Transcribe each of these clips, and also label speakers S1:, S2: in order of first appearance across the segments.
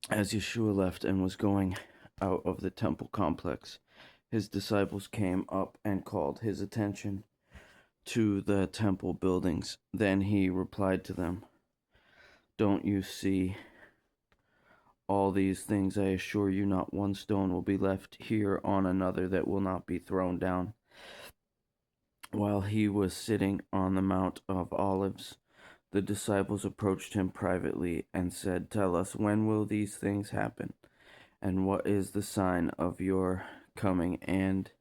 S1: As Yeshua left and was going out of the temple complex, his disciples came up and called his attention to the temple buildings. Then he replied to them, "Don't you see all these things? I assure you, not one stone will be left here on another that will not be thrown down." While he was sitting on the Mount of Olives, the disciples approached him privately and said, "Tell us, when will these things happen? And what is the sign of your coming and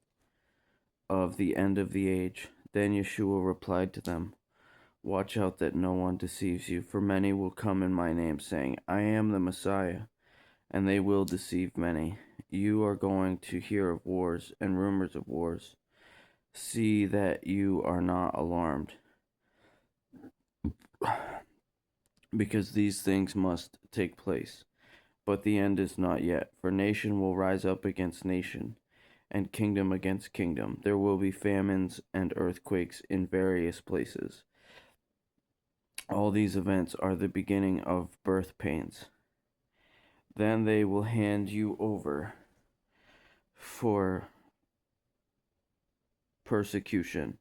S1: of the end of the age?" Then Yeshua replied to them, "Watch out that no one deceives you, for many will come in my name, saying, 'I am the Messiah,' and they will deceive many. You are going to hear of wars and rumors of wars. See that you are not alarmed, because these things must take place. But the end is not yet, for nation will rise up against nation, and kingdom against kingdom. There will be famines and earthquakes in various places. All these events are the beginning of birth pains. Then they will hand you over for persecution,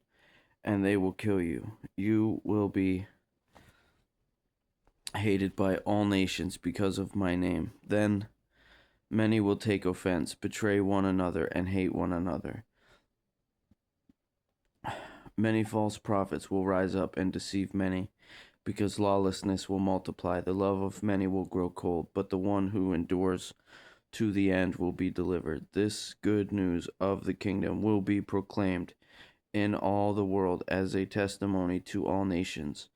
S1: and they will kill you. You will be hated by all nations because of my name. Then many will take offense, betray one another, and hate one another. Many false prophets will rise up and deceive many, because lawlessness will multiply. The love of many will grow cold, but the one who endures to the end will be delivered. This good news of the kingdom will be proclaimed in all the world as a testimony to all nations,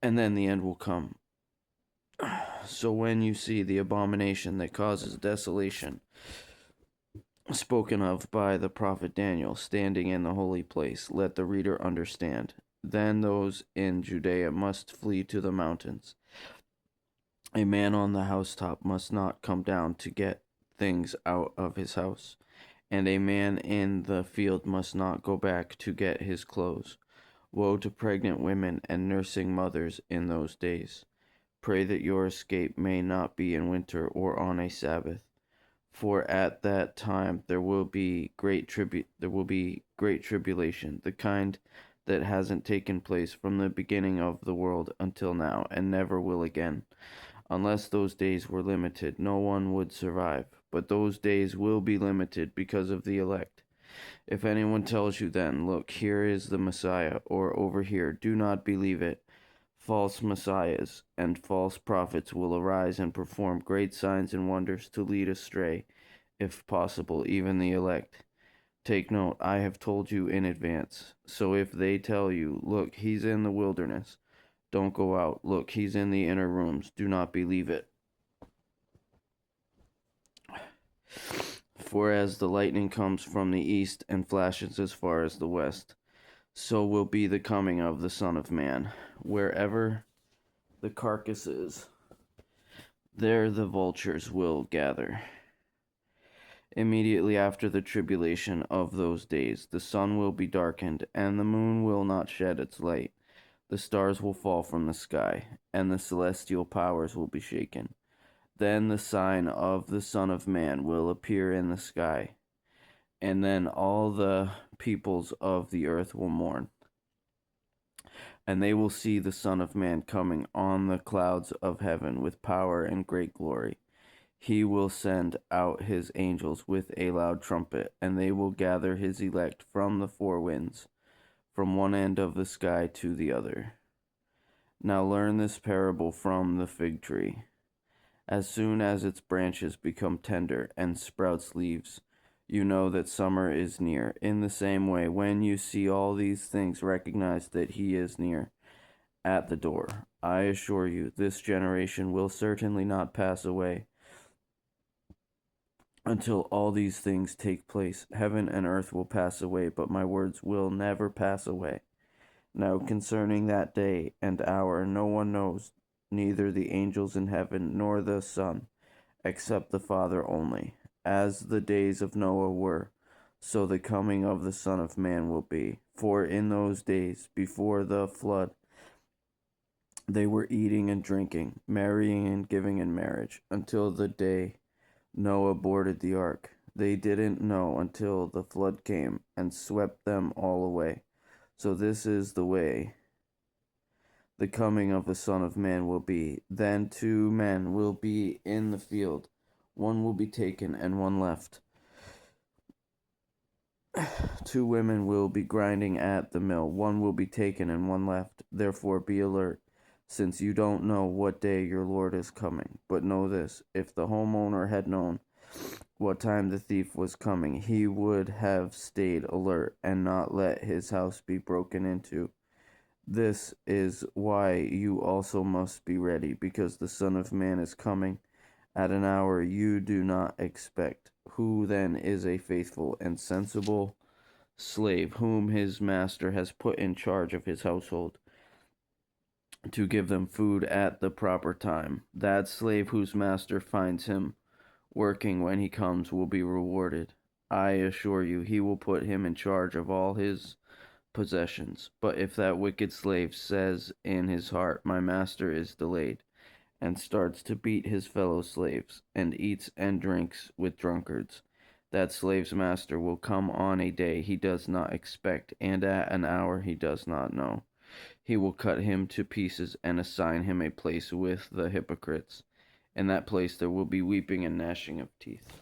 S1: and then the end will come. So when you see the abomination that causes desolation, spoken of by the prophet Daniel, standing in the holy place, let the reader understand. Then those in Judea must flee to the mountains. A man on the housetop must not come down to get things out of his house, and a man in the field must not go back to get his clothes. Woe to pregnant women and nursing mothers in those days. Pray that your escape may not be in winter or on a Sabbath, for at that time there will be great tribulation, the kind that hasn't taken place from the beginning of the world until now, and never will again. Unless those days were limited, no one would survive. But those days will be limited because of the elect. If anyone tells you then, 'Look, here is the Messiah,' or 'Over here,' do not believe it. False messiahs and false prophets will arise and perform great signs and wonders to lead astray, if possible, even the elect. Take note, I have told you in advance. So if they tell you, 'Look, he's in the wilderness,' don't go out. 'Look, he's in the inner rooms,' do not believe it. For as the lightning comes from the east and flashes as far as the west, so will be the coming of the Son of Man. Wherever the carcass is, there the vultures will gather. Immediately after the tribulation of those days, the sun will be darkened, and the moon will not shed its light. The stars will fall from the sky, and the celestial powers will be shaken. Then the sign of the Son of Man will appear in the sky, and then all the peoples of the earth will mourn. And they will see the Son of Man coming on the clouds of heaven with power and great glory. He will send out his angels with a loud trumpet, and they will gather his elect from the four winds, from one end of the sky to the other. Now learn this parable from the fig tree. As soon as its branches become tender and sprouts leaves, you know that summer is near. In the same way, when you see all these things, recognize that he is near, at the door. I assure you, this generation will certainly not pass away until all these things take place. Heaven and earth will pass away, but my words will never pass away. Now concerning that day and hour, no one knows, neither the angels in heaven nor the Son, except the Father only. As the days of Noah were, so the coming of the Son of Man will be. For in those days, before the flood, They were eating and drinking, marrying and giving in marriage, until the day Noah boarded the ark. They didn't know until the flood came and swept them all away. So this is the way the coming of the Son of Man will be. Then 2 men will be in the field, one will be taken and one left. 2 women will be grinding at the mill, one will be taken and one left. Therefore be alert, since you don't know what day your Lord is coming. But know this, if the homeowner had known what time the thief was coming, he would have stayed alert and not let his house be broken into. This is why you also must be ready, because the Son of Man is coming at an hour you do not expect. Who then is a faithful and sensible slave whom his master has put in charge of his household to give them food at the proper time? That slave whose master finds him working when he comes will be rewarded. I assure you, he will put him in charge of all his possessions. But if that wicked slave says in his heart, my master is delayed, and starts to beat his fellow slaves, and eats and drinks with drunkards, that slave's master will come on a day he does not expect, and at an hour he does not know. He will cut him to pieces and assign him a place with the hypocrites. In that place there will be weeping and gnashing of teeth.